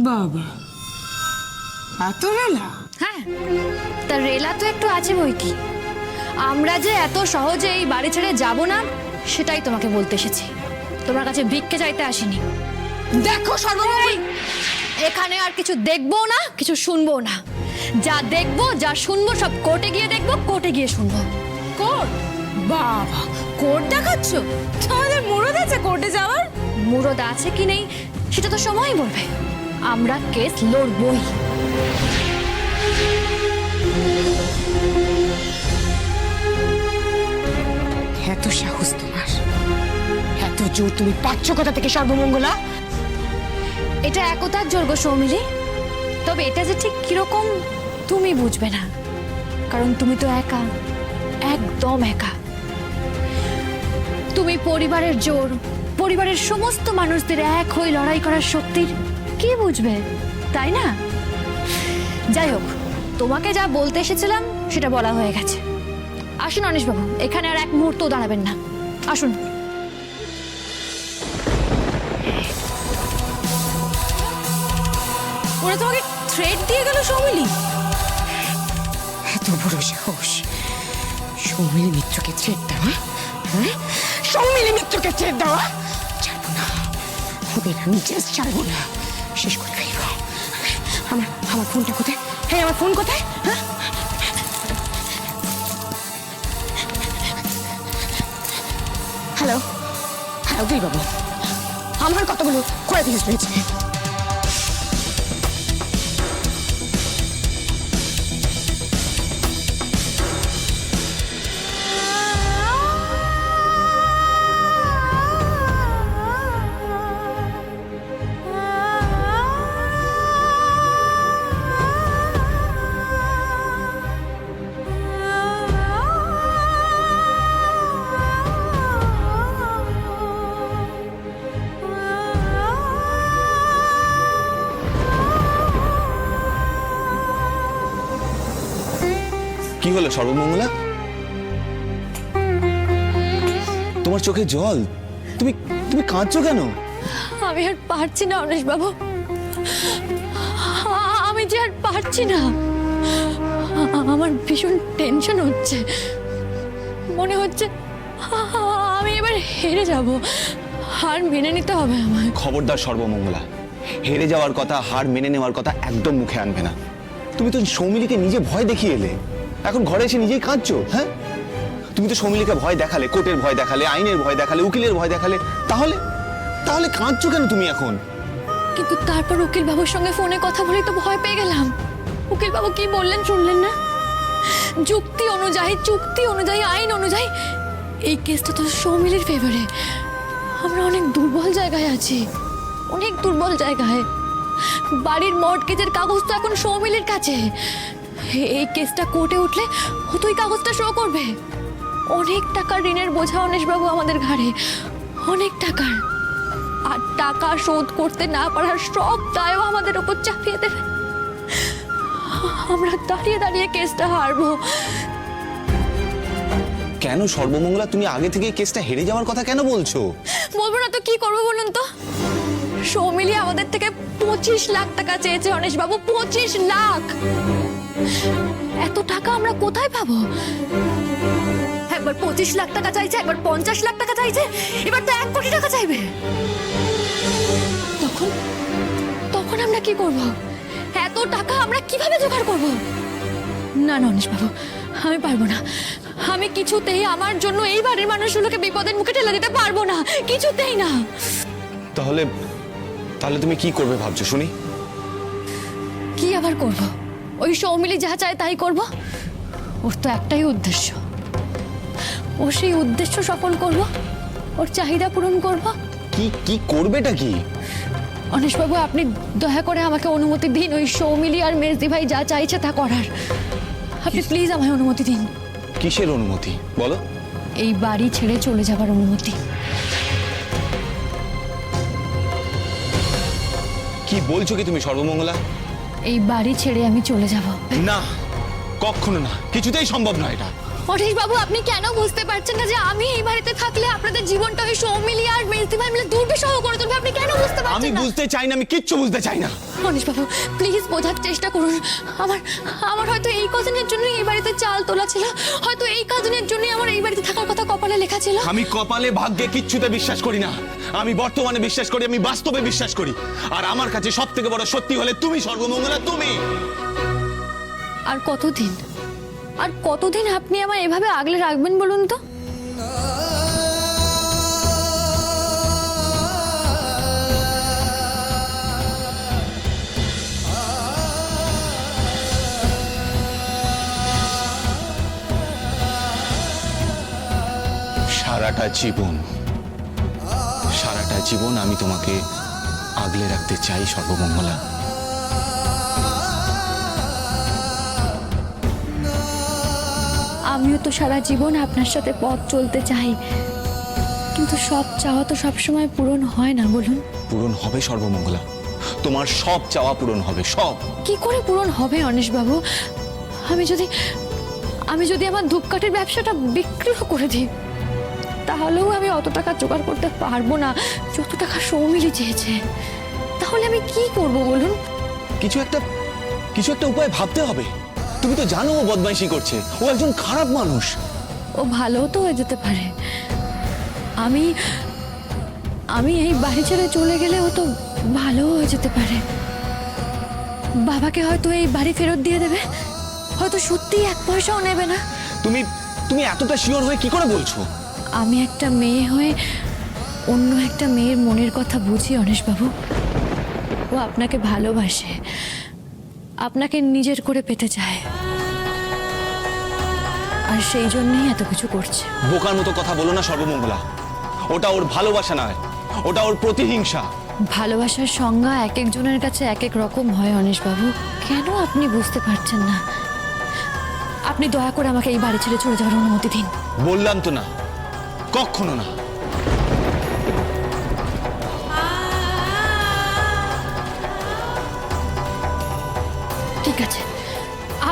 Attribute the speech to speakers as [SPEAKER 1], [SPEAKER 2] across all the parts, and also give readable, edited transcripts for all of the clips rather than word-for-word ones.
[SPEAKER 1] বাবা, এত রেলা?
[SPEAKER 2] হ্যাঁ, তা রেলা তো একটু আছে বই কি। আমরা যে এত সহজে এই বাড়ি ছেড়ে যাব না সেটাই তোমাকে বলতে এসেছি। তোমার কাছে ভিক্ষে চাইতে আসিনি। দেখো সর্বমঙ্গল, এখানে আর কিছু দেখবো না, কিছু শুনবো না। যা দেখবো যা শুনবো সব কোর্টে গিয়ে দেখবো, কোর্টে গিয়ে শুনবো।
[SPEAKER 1] কোর্ট? বাবা, কোর্ট দেখাচ্ছ? তোমাদের মুরদ আছে কোর্টে যাওয়ার?
[SPEAKER 2] মুরদ আছে কি নেই সেটা তো সময়ই বলবে। আমরা কেস লড়বই।
[SPEAKER 1] এত সাহস তোমার, এত জোর তুমি পাচ্ছ কোথা থেকে সর্বমঙ্গলা?
[SPEAKER 2] এটা একতার জোর গো সৌমিলি। তবে এটা যে ঠিক কিরকম তুমি বুঝবে না, কারণ তুমি তো একা, একদম একা। তুমি পরিবারের জোর, পরিবারের সমস্ত মানুষদের এক হয়ে লড়াই করার শক্তির কি বুঝবে, তাই না? যাই হোক, তোমাকে যা বলতে এসেছিলাম সেটা বলা হয়ে গেছে। আসুন অনিশবাবু, এখানে আর এক মুহূর্ত দাঁড়াবেন না, আসুন।
[SPEAKER 1] ওরা তোমাকে থ্রেট দিয়ে গেল সৌমিলি? এত বড় সাহস সৌমিলি মিত্রকে থ্রেট দেওয়া? হ্যাঁ, সৌমিলি মিত্রকে থ্রেট দেওয়া? ছাড়বো না ওদের, আমি জাস্ট ছাড়বো না, শেষ করে ফেলব। আমার ফোনটা কোথায়? হ্যাঁ, আমার ফোন কোথায়? হ্যাঁ, হ্যালো হ্যাঁ, উকিল বাবু, আমার কতগুলো করে দিয়েছ রয়েছে।
[SPEAKER 3] কি হলো সর্বমঙ্গলা? তোমার চোখে জল, তুমি তুমি কাঁদছো কেন?
[SPEAKER 2] আমি আর পারছি না অনিশবাবু, আমি যে আর পারছি না। আমার ভীষণ টেনশন হচ্ছে, মনে হচ্ছে আমি এবার হেরে যাব, হার মেনে নিতে হবে আমায়।
[SPEAKER 3] খবরদার সর্বমঙ্গলা, হেরে যাওয়ার কথা, হার মেনে নেওয়ার কথা একদম মুখে আনবে না। তুমি তো সৌমিলিকে নিজে ভয় দেখিয়ে এলে, এখন ঘরে এসে নিজেই কাঁদছো। হ্যাঁ, তুমি তো সৌমিলিকে ভয় দেখালে, কোর্টের ভয় দেখালে, আইনের ভয় দেখালে, উকিলের ভয় দেখালে, তাহলে তাহলে কাঁদছো কেন তুমি এখন?
[SPEAKER 2] কিন্তু তারপর উকিল বাবুর সঙ্গে ফোনে কথা বলে তো ভয় পেয়ে গেলাম। উকিল বাবু কি বললেন শুনলেন না? যুক্তি অনুযায়ী, চুক্তি অনুযায়ী, আইন অনুযায়ী এই কেসটা তো সৌমিলির ফেভারে। আমরা অনেক দুর্বল জায়গায় আছি, অনেক দুর্বল জায়গায়। বাড়ির মর্টগেজের কাগজ তো এখন সৌমিলির কাছে। এই কেসটা কোর্টে উঠলে ও তো এই কাগজটা শো করবে। অনেক টাকার ঋণের বোঝা অনিশবাবু আমাদের ঘাড়ে, অনেক টাকার। আর টাকা শোধ করতে না পারার সব দায়ও আমাদের উপর চাপিয়ে দেবে। আমরা দাঁড়িয়ে দাঁড়িয়ে কেসটা হারবো।
[SPEAKER 3] কেন সর্বমঙ্গলা, তুমি আগে থেকে কেসটা হেরে যাওয়ার কথা কেন বলছো?
[SPEAKER 2] বলবো না তো কি করবো বলুন তো? সৌমিলি আমাদের থেকে 25 লাখ টাকা চেয়েছে অনিশবাবু, 25 লাখ। এত টাকা আমরা কোথায় পাবো? একবার 25 লাখ টাকা চাইছে, একবার 50 লাখ টাকা চাইছে, এবার তো 1 কোটি টাকা চাইবে। তখন তখন আমরা কি করব? এত টাকা আমরা কিভাবে জোগাড় করব? না না অনিশবাবু, আমি পারবো না। আমি কিছুতেই আমার জন্য এই বাড়ির মানুষগুলোকে বিপদের মুখে ঠেলে দিতে পারবো না, কিছুতেই না।
[SPEAKER 3] তাহলে তাহলে তুমি কি করবে ভাবছো শুনি?
[SPEAKER 2] কি আবার করব? ওই সৌমিলি যা চায় তাই করব। ওর তো একটাই উদ্দেশ্য, ও সেই উদ্দেশ্য সফল করব, ওর চাহিদা পূরণ করব।
[SPEAKER 3] কি কি করবেটা কি?
[SPEAKER 2] অনিশবাবু, আপনি দয়া করে আমাকে অনুমতি দিন ওই সৌমিলি আর মেজদি ভাই যা চাইছে তা করার। আপনি প্লিজ আমায় অনুমতি দিন।
[SPEAKER 3] কিসের অনুমতি বলো?
[SPEAKER 2] এই বাড়ি ছেড়ে চলে যাবার অনুমতি।
[SPEAKER 3] কি বলছো কি তুমি সর্বমঙ্গলা?
[SPEAKER 2] এই বাড়ি ছেড়ে আমি চলে যাব।
[SPEAKER 3] না, কখনো না, কিছুতেই সম্ভব নয় এটা।
[SPEAKER 2] অনিশ বাবু, আপনি কেন বুঝতে পারছেন না যে আমি এই বাড়িতে থাকলে আপনাদের জীবনটা ওই সৌমিলি আর মেজদি ভাই মিলে দুর্বিষহ করে তুলবে? আপনি কেন বুঝতে
[SPEAKER 3] আমি
[SPEAKER 2] পারছেন না?
[SPEAKER 3] বুঝতে চাই না, আমি কিচ্ছু বুঝতে চাই না।
[SPEAKER 2] অনিশ বাবু, প্লিজ বোঝার চেষ্টা করুন। আমার আমার হয়তো এই কদিনের জন্য এই বাড়িতে চাল তোলা ছিল, হয়তো এই কদিনের জন্য আমার এই বাড়িতে থাকার কথা কপালে লেখা ছিল।
[SPEAKER 3] আমি কপালে ভাগ্যে কিচ্ছুতে বিশ্বাস করি না। আমি বর্তমানে বিশ্বাস করি, আমি বাস্তবে বিশ্বাস করি। আর আমার কাছে সব থেকে বড় সত্যি হলে তুমি সর্বমঙ্গলা, তুমি।
[SPEAKER 2] আর কতদিন, আর কতদিন আপনি আমায় এভাবে আগলে রাখবেন বলুন তো?
[SPEAKER 3] সারাটা জীবন আমি তোমাকে আগলে রাখতে চাই সর্বমঙ্গলা।
[SPEAKER 2] আমিও তো সারা জীবন আপনার সাথে পথ চলতে চাই, কিন্তু সব চাওয়া তো সবসময় পূরণ হয় না বলুন।
[SPEAKER 3] পূরণ হবে সর্বমঙ্গলা, তোমার সব চাওয়া পূরণ হবে, সব।
[SPEAKER 2] কি করে পূরণ হবে অনিশ বাবু? আমি যদি আমার ধূপকাঠির ব্যবসাটা বিক্রিও করে দিই, তাহলেও আমি অত টাকা জোগাড় করতে পারবো না যত টাকা সৌমিলি চেয়েছে। তাহলে আমি কি করব বলুন?
[SPEAKER 3] কিছু একটা উপায় ভাবতে হবে। তুমি তো জানো ও বদমাইশি করছে, ও একজন খারাপ মানুষ।
[SPEAKER 2] ও ভালো তো হয়ে যেতে পারে। আমি এই বাড়ি ছেড়ে চলে গেলে ও তো ভালো হয়ে যেতে পারে। বাবাকে হয়তো এই বাড়ি ফেরত দিয়ে দেবে, হয়তো সত্যি এক পয়সাও নেবে না।
[SPEAKER 3] তুমি এতটা শিওর হয়ে কি করে বলছো?
[SPEAKER 2] আমি একটা মেয়ে হয়ে অন্য একটা মেয়ের মনের কথা বুঝি অনিশ বাবু। ও আপনাকে ভালোবাসে, আপনাকে নিজের করে পেতে চায়, আর সেই জন্যই এত কিছু করছে।
[SPEAKER 3] বোকার মতো কথা বলো না সর্বমঙ্গলা। ওটা ওর ভালোবাসা নয়, ওটা ওর প্রতিহিংসা।
[SPEAKER 2] ভালোবাসার সংজ্ঞা এক একজনের কাছে এক এক রকম হয় অনিশ বাবু। কেন আপনি বুঝতে পারছেন না? আপনি দয়া করে আমাকে এই বাড়ি ছেড়ে চলে যাওয়ার অনুমতি দিন।
[SPEAKER 3] বললাম তো না, কখনো না।
[SPEAKER 2] ঠিক আছে,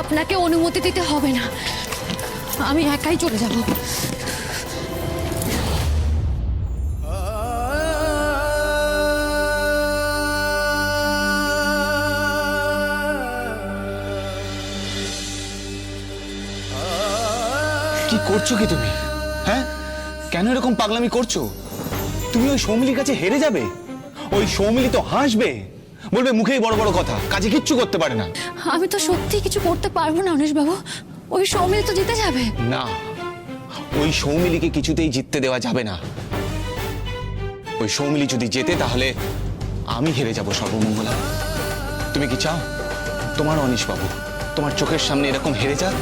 [SPEAKER 2] আপনাকে অনুমতি দিতে হবে না, আমি একাই চলে যাব।
[SPEAKER 3] কি করছো কি তুমি? হ্যাঁ, কেন এরকম পাগলামি করছো? তুমি ওই সৌমিলির কাছে হেরে যাবে? ওই সৌমিলি তো হাসবে, বলবে মুখেই বড় বড় কথা, কাজে কিচ্ছু করতে পারে না।
[SPEAKER 2] আমি তো সত্যি কিছু করতে পারবো না অনিশ বাবু। ওই সৌমিলি তো জিতে যাবে।
[SPEAKER 3] না, ওই সৌমিলিকে কিছুতেই জিততে দেওয়া যাবে না। ওই সৌমিলি যদি জেতে তাহলে আমি হেরে যাব সর্বমঙ্গলা। তুমি কি চাও তোমার অনিশ বাবু তোমার চোখের সামনে এরকম হেরে যাক?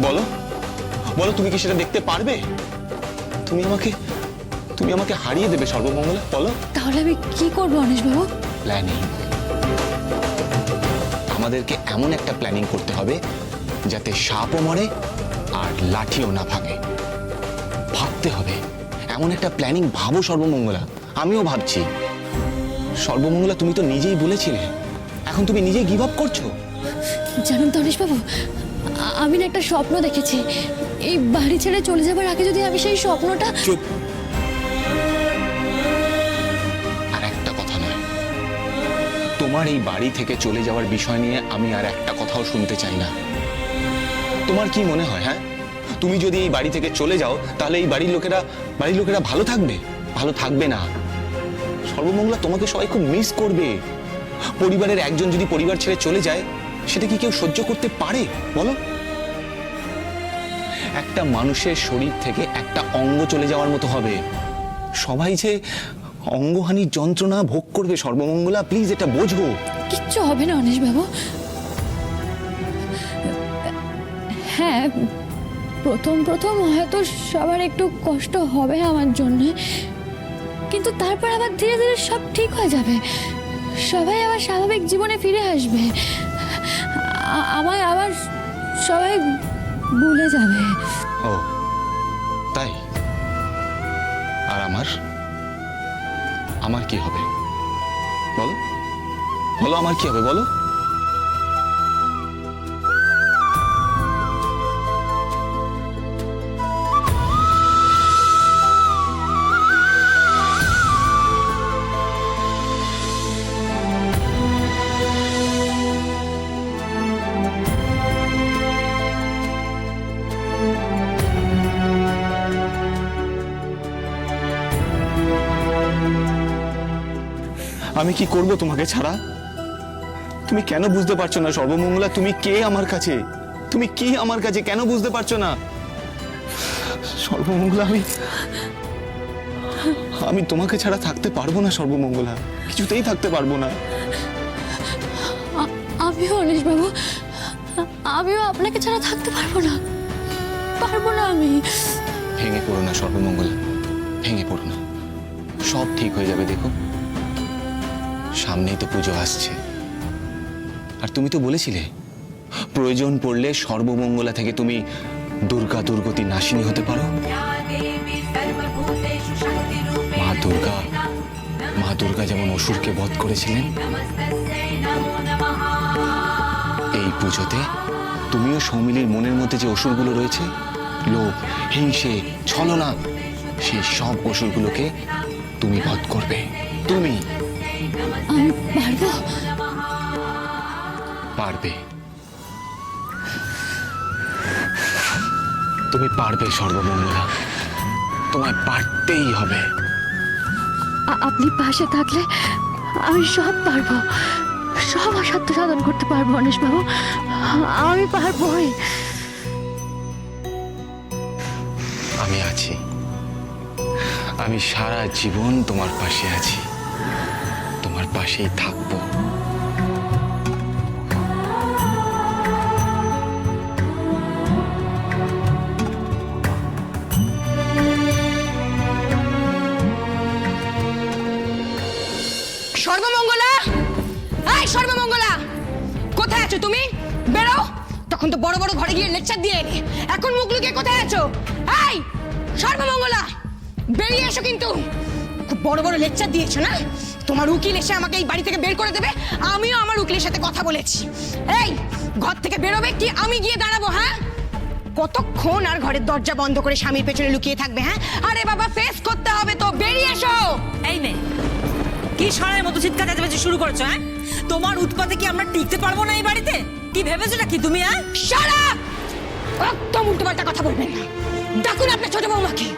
[SPEAKER 3] বলো বলো, তুমি কি সেটা দেখতে পারবে? তুমি আমাকে হারিয়ে দেবে সর্বমঙ্গলা, বলো।
[SPEAKER 2] তাহলে আমি কি করবো অনিশ বাবু?
[SPEAKER 3] প্ল্যানিং। আমাদেরকে এমন একটা প্ল্যানিং করতে হবে যাতে সাপও মরে আর লাঠিও না ভাঙে। ভাবতে হবে এমন একটা প্ল্যানিং। ভাবো সর্বমঙ্গলা, আমিও ভাবছি। সর্বমঙ্গলা, তুমি তো নিজেই বলেছিলে, এখন তুমি নিজেই গিভ আপ করছো।
[SPEAKER 2] জানেন তো অনিশ বাবু, আমি না একটা স্বপ্ন দেখেছি। এই বাড়ি ছেড়ে চলে যাবার আগে যদি আমি সেই স্বপ্নটা...
[SPEAKER 3] চুপ। আর একটা কথা নয়, তোমার এই বাড়ি থেকে চলে যাওয়ার বিষয় নিয়ে আমি আর একটা কথাও শুনতে চাই না। তোমার কি মনে হয়, হ্যাঁ, তুমি যদি এই বাড়ি থেকে চলে যাও তাহলে এই বাড়ির লোকেরা ভালো থাকবে? ভালো থাকবে না সর্বমঙ্গলা। তোমাকে সবাই খুব মিস করবে। পরিবারের একজন যদি পরিবার ছেড়ে চলে যায়, সেটা কি কেউ সহ্য করতে পারে বলো? একটা মানুষের শরীর থেকে একটা অঙ্গ চলে যাওয়ার মতো হবে। সবাই যে অঙ্গহানির যন্ত্রণা ভোগ করবে সর্বমঙ্গলা, প্লিজ এটা বোঝো।
[SPEAKER 2] কিচ্ছু হবে না অনিশ বাবু। হ্যাঁ, প্রথম হয়তো সবার একটু কষ্ট হবে আমার জন্য, কিন্তু তারপর আবার ধীরে ধীরে সব ঠিক হয়ে যাবে। সবাই আবার স্বাভাবিক জীবনে ফিরে আসবে। আমায় আবার সবাই ভুলে যাবে।
[SPEAKER 3] ও তাই? আর আমার কি হবে বলো? বলো আমার কি হবে বলো? আমি কি করব তোমাকে ছাড়া? তুমি কেন বুঝতে পারছো না সর্বমঙ্গলা? তুমি কে আমার কাছে? তুমি কি আমার কাছে? কেন বুঝতে পারছো না সর্বমঙ্গলা? আমি তোমাকে ছাড়া থাকতে পারবো না সর্বমঙ্গলা, কিছুতেই থাকতে পারবো না।
[SPEAKER 2] আমিও অনিশ বাবু, আমিও আপনাকে ছাড়া থাকতে পারবো না, পারবো না আমি।
[SPEAKER 3] ভেঙে পড়ো না সর্বমঙ্গলা, ভেঙে পড়ো না, সব ঠিক হয়ে যাবে। দেখো সামনেই তো পুজো আসছে, আর তুমি তো বলেছিলে প্রয়োজন পড়লে সর্বমঙ্গলা থেকে তুমি দুর্গা দুর্গতি নাশিনী হতে পারো। মা দুর্গা যেমন অসুরকে বধ করেছিলেন, এই পুজোতে তুমিও সৌমিলির মনের মধ্যে যে অসুরগুলো রয়েছে, লোভ, হিংসে, ছলনা, সেই সব অসুরগুলোকে তুমি বধ করবে। তুমি
[SPEAKER 2] আমি পারবো?
[SPEAKER 3] পারবে, তুমি পারবে সর্বমঙ্গলা, তোমায় পারতেই হবে।
[SPEAKER 2] আপনি পাশে থাকলে আমি সব পারবো, সব অসাধ্য সাধন করতে পারবো অনিশ বাবু, আমি পারবোই।
[SPEAKER 3] আমি আছি, আমি সারা জীবন তোমার পাশে আছি, তোমার পাশেই থাকবো।
[SPEAKER 1] সর্বমঙ্গলা, এই সর্বমঙ্গলা, কোথায় আছো তুমি? বেরো। তখন তো বড় বড় ঘরে গিয়ে লেকচার দিয়ে এলে, এখন মুখ লুকিয়ে কোথায় আছো? এই সর্বমঙ্গলা, বেরিয়ে এসো। কিন্তু খুব বড় বড় লেকচার দিয়েছো না? তোমার উকিল এসে আমাকে এই বাড়ি থেকে বের করে দেবে। আমিও আমার উকিলের সাথে কথা বলেছি। এই ঘর থেকে বেরোবে কি আমি গিয়ে দাঁড়াবো? হ্যাঁ, কতক্ষণ আর ঘরের দরজা বন্ধ করে স্বামীর পেছনে লুকিয়ে থাকবে? হ্যাঁ, আরে বাবা, ফেস করতে হবে তো, বেরিয়ে এসো।
[SPEAKER 4] এই নে, কি সারের মতো চিৎকার চেঁচামেচি শুরু করছো? হ্যাঁ, তোমার উৎপাতে কি আমরা টিকতে পারবো না এই বাড়িতে? কি ভেবেছো নাকি তুমি? হ্যাঁ,
[SPEAKER 1] শাট আপ! একদম উল্টোপাল্টা কথা বলবেন না। ডাকুন আপনার ছোট বৌমাকে।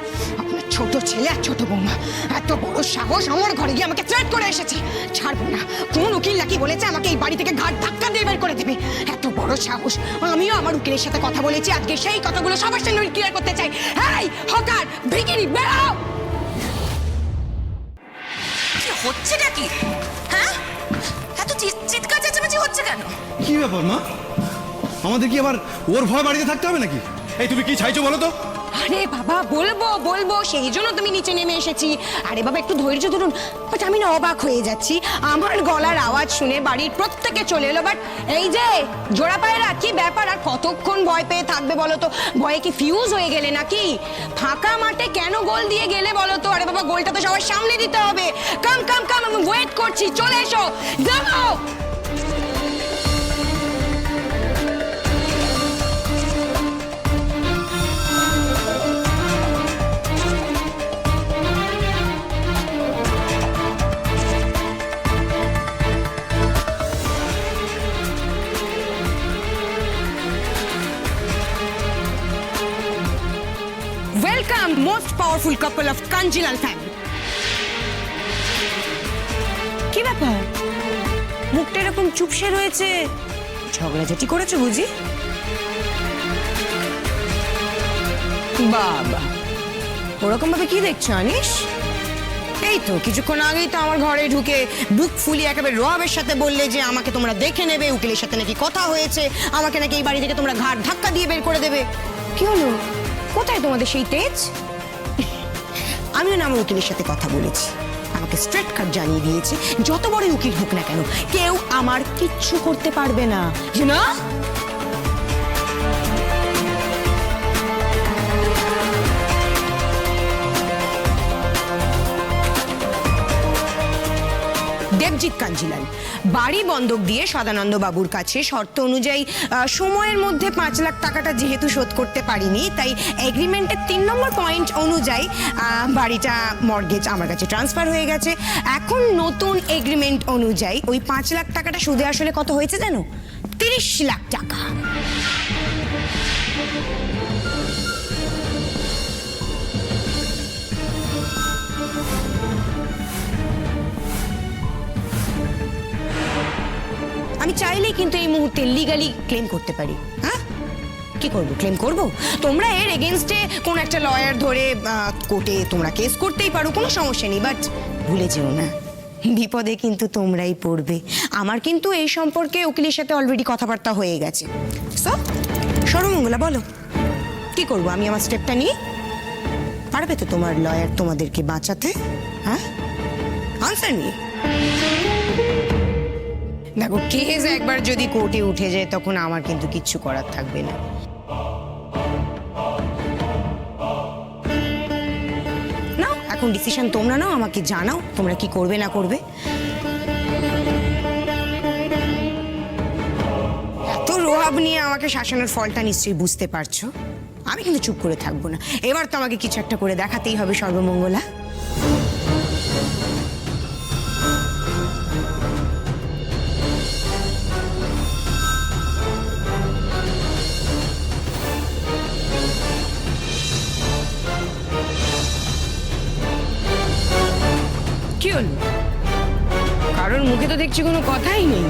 [SPEAKER 1] আপনার ছোট ছেলে আর ছোট বৌমা এত বড় সাহস আমার ঘরে গিয়ে আমাকে থ্রেট করে এসেছে। ছাড়বো না। কোন উকিল নাকি বলেছে আমাকে এই বাড়ি থেকে ঘাট ধাক্কা দিয়ে বের করে দেবে? এত বড় সাহস। আমিও আমার উকিলের সাথে কথা বলেছি, আজকে সেই কথাগুলো সবার সামনে ক্লিয়ার করতে চাই। এই হকার, ভিখিরি, বেরো।
[SPEAKER 4] কি হচ্ছে নাকি? হ্যাঁ, এত চিৎকার চেঁচামেচি হচ্ছে কেন?
[SPEAKER 5] কি ব্যাপার মা? আমাদের কি আবার ওর ভয় বাড়িতে থাকতে হবে নাকি? এই তুমি কি চাইছো বলো তো?
[SPEAKER 1] আরে বাবা, বলবো বলবো, সেই জন্য তুমি নিচে নেমে এসেছি। আরে বাবা, একটু ধৈর্য ধরুন। বাট আমি না অবাক হয়ে যাচ্ছি, আমার গলার আওয়াজ শুনে বাড়ির প্রত্যেকে চলে এলো, বাট এই যে জোড়া পায়রা, কি ব্যাপার? আর কতক্ষণ ভয় পেয়ে থাকবে বলো তো? ভয়ে কি ফিউজ হয়ে গেলে নাকি? ফাঁকা মাঠে কেন গোল দিয়ে গেলে বলো তো? আরে বাবা, গোলটা তো সবার সামনে দিতে হবে। কাম কাম কাম, আমি ওয়েট করছি, চলে এসো, যাও। Welcome, most powerful couple of Kanjilal family. কি ব্যাপার? মুখটা এরকম চুপসে রয়েছে, ঝগড়াঝাটি করেছো বুঝি? বাবা, ওরকম ভাবে কি দেখছো আনিস? এই তো কিছুক্ষণ আগেই তো আমার ঘরে ঢুকে বুক ফুলিয়ে একেবারে রবের সাথে বললে যে আমাকে তোমরা দেখে নেবে, উকিলের সাথে নাকি কথা হয়েছে, আমাকে নাকি এই বাড়ি থেকে তোমরা ঘাট ধাক্কা দিয়ে বের করে দেবে। কি হলো? কোথায় তোমাদের সেই তেজ? আমিও না আমার উকিলের সাথে কথা বলেছি, আমাকে স্ট্রেট কাট জানিয়ে দিয়েছে যত বড় উকিল হোক না কেন, কেউ আমার কিচ্ছু করতে পারবে না। You know? দেবজিৎ কাঞ্জিলাল বাড়ি বন্ধক দিয়ে সদানন্দ বাবুর কাছে শর্ত অনুযায়ী সময়ের মধ্যে 5 লাখ টাকাটা যেহেতু শোধ করতে পারিনি, তাই এগ্রিমেন্টের 3 নম্বর পয়েন্ট অনুযায়ী বাড়িটা মর্গেজ আমার কাছে ট্রান্সফার হয়ে গেছে। এখন নতুন এগ্রিমেন্ট অনুযায়ী ওই 5 লাখ টাকাটা সুদে আসলে কত হয়েছে জানো? 30 লাখ টাকা। চাইলেই কিন্তু এই মুহূর্তে লিগালি ক্লেম করতে পারি। হ্যাঁ, কি করবো? ক্লেম করব? তোমরা এর এগেনস্টে কোন একটা লয়ার ধরে কোর্টে তোমরা কেস করতেই পারো, কোনো সমস্যা নেই। বাট ভুলে যেও না, বিপদে কিন্তু তোমরাই পড়বে। আমার কিন্তু এই সম্পর্কে উকিলের সাথে অলরেডি কথাবার্তা হয়ে গেছে। সব সর্বমঙ্গলা, বলো কি করব? আমি আমার স্টেপটা নিয়ে পারবে তো তোমার লয়ার তোমাদেরকে বাঁচাতে? হ্যাঁ, আনসার নিয়ে দেখো, কেস একবার যদি কোর্টে উঠে যায় তখন আমার কিন্তু কিচ্ছু করার থাকবে না। নাও, এখন ডিসিশন তোমরা নাও, আমাকে জানাও তোমরা কি করবে না করবে। এত রোহাব নিয়ে আমাকে শাসনের ফলটা নিশ্চয়ই বুঝতে পারছো। আমি কিন্তু চুপ করে থাকবো না, এবার তো আমাকে কিছু একটা করে দেখাতেই হবে সর্বমঙ্গলা। কি হলো? কারোর মুখে তো দেখছি কোনো কথাই নেই।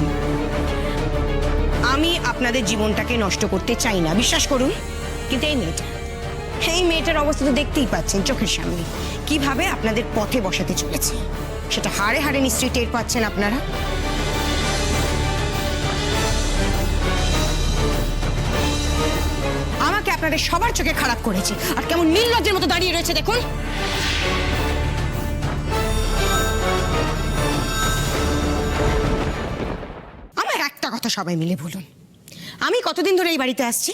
[SPEAKER 1] আমি আপনাদের জীবনটাকে নষ্ট করতে চাই না, বিশ্বাস করুন। কিন্তু এই মেয়েটার অবস্থা তো দেখতেই পাচ্ছেন চোখের সামনে, কিভাবে আপনাদের পথে বসাতে চলেছে। সেটা হাড়ে হাড়ে নিশ্চয়ই টের পাচ্ছেন আপনারা। আমাকে আপনাদের সবার চোখে খারাপ করেছে, আর কেমন নির্লজ্জের মতো দাঁড়িয়ে রয়েছে দেখুন। আমার একটা কথা সবাই মিলে বলুন, আমি কতদিন ধরে এই বাড়িতে আসছি?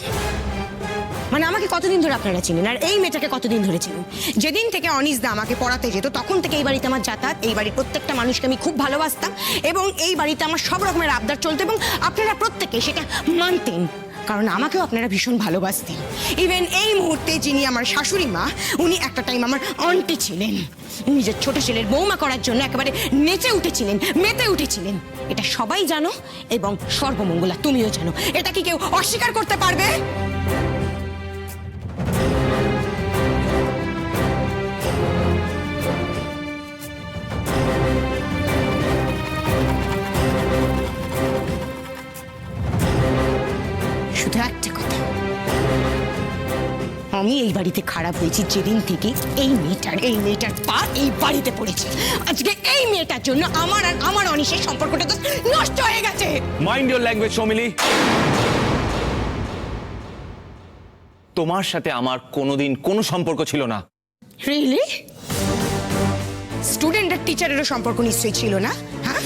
[SPEAKER 1] মানে আমাকে কতদিন ধরে আপনারা চিনেন, আর এই মেয়েটাকে কতদিন ধরে চিনেন? যেদিন থেকে অনিসদা আমাকে পড়াতে যেত তখন থেকে এই বাড়িতে আমার যাতায়াত। এই বাড়ির প্রত্যেকটা মানুষকে আমি খুব ভালোবাসতাম এবং এই বাড়িতে আমার সব রকমের আবদার চলতো এবং আপনারা প্রত্যেকে সেটা মানতেন, কারণ আমাকেও আপনারা ভীষণ ভালোবাসতেন। ইভেন এই মুহূর্তে যিনি আমার শাশুড়ি মা, উনি একটা টাইম আমার আন্টি ছিলেন। নিজের ছোট ছেলের বৌমা করার জন্য একেবারে নেচে উঠেছিলেন, মেতে উঠেছিলেন। এটা সবাই জানো এবং সর্বমঙ্গলা তুমিও জানো। এটা কি কেউ অস্বীকার করতে পারবে? শুধু একটা কথা, আমি এই বাড়িতে খারাপ হয়েছি যেদিন থেকে এই মেয়েটার পা এই বাড়িতে পড়েছে। আজকে এই মেয়েটার জন্য আমার আর আমার অনিশের সম্পর্কটা তো নষ্ট হয়ে গেছে।
[SPEAKER 3] Mind your language Soumili. তোমার সাথে আমার কোনোদিন কোনো সম্পর্ক ছিল না।
[SPEAKER 1] রিয়েলি? স্টুডেন্ট আর টিচারেরও সম্পর্ক নিশ্চয়ই ছিল না? হ্যাঁ,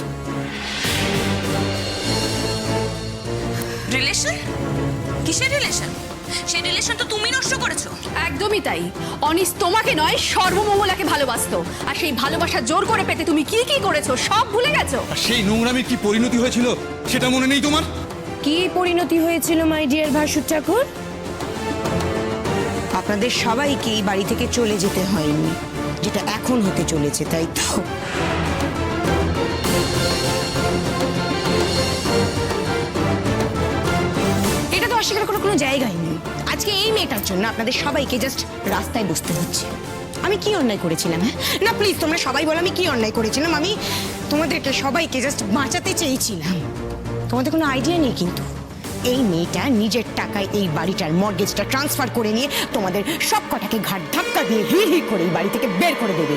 [SPEAKER 6] রিলেশন? কিসের রিলেশন? সেই রিলেশন তো তুমি নষ্ট করেছো।
[SPEAKER 2] একদমই তাই। অনিস তোমাকে নয় সর্বমঙ্গলাকে ভালোবাসতো, আর সেই ভালোবাসা জোর করে পেতে তুমি কি কি করেছো সব ভুলে গেছো।
[SPEAKER 5] আর সেই নোংরামির কি পরিণতি হয়েছিল সেটা মনে নেই তোমার?
[SPEAKER 1] কি পরিণতি হয়েছিল মাই ডিয়ার ভাসুর ঠাকুর? আপনাদের সবাইকে এই বাড়ি থেকে চলে যেতে হয়নি, যেটা এখন হতে চলেছে, তাই তো? এটা তো অস্বীকার করার কোনো জায়গাই নেই। আজকে এই মেয়েটার জন্য আপনাদের সবাইকে জাস্ট রাস্তায় বসতে হচ্ছে। আমি কি অন্যায় করেছিলাম? হ্যাঁ না, প্লিজ তোমরা সবাই বলো আমি কি অন্যায় করেছিলাম। আমি তোমাদেরকে সবাইকে জাস্ট বাঁচাতে চেয়েছিলাম। তোমাদের কোনো আইডিয়া নেই কিন্তু এই মেয়েটা নিজের টাকায় এই বাড়িটার মর্গেজটা ট্রান্সফার করে নিয়ে তোমাদের সব কটাকে ঘাট ধাক্কা দিয়ে হি করে এই বাড়ি থেকে বের করে দেবে।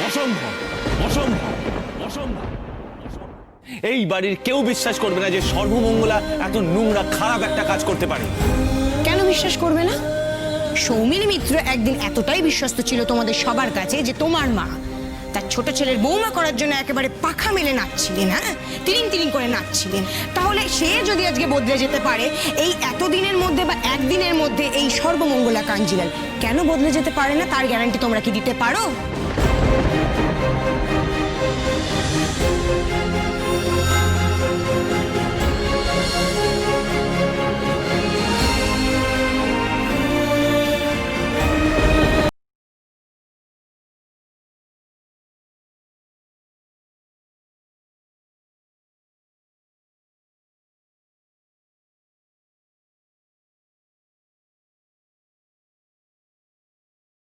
[SPEAKER 3] অসম্ভব, অসম্ভব, অসম্ভব। এই বাড়ির কেউ বিশ্বাস করবে না যে সর্বমঙ্গলা এত নোংরা খারাপ একটা কাজ করতে পারে।
[SPEAKER 1] কেন বিশ্বাস করবে না? সৌমিলি মিত্র একদিন এতটাই বিশ্বস্ত ছিল তোমাদের সবার কাছে যে তোমার মা তার ছোট ছেলের বৌমা করার জন্য একেবারে পাখা মেলে নাচছিলেন। হ্যাঁ, তিরিং তিরিং করে নাচছিলেন। তাহলে সে যদি আজকে বদলে যেতে পারে এই এতদিনের মধ্যে বা একদিনের মধ্যে, এই সর্বমঙ্গলা কাঞ্জিলাল কেন বদলে যেতে পারে না? তার গ্যারান্টি তোমরা কি দিতে পারো?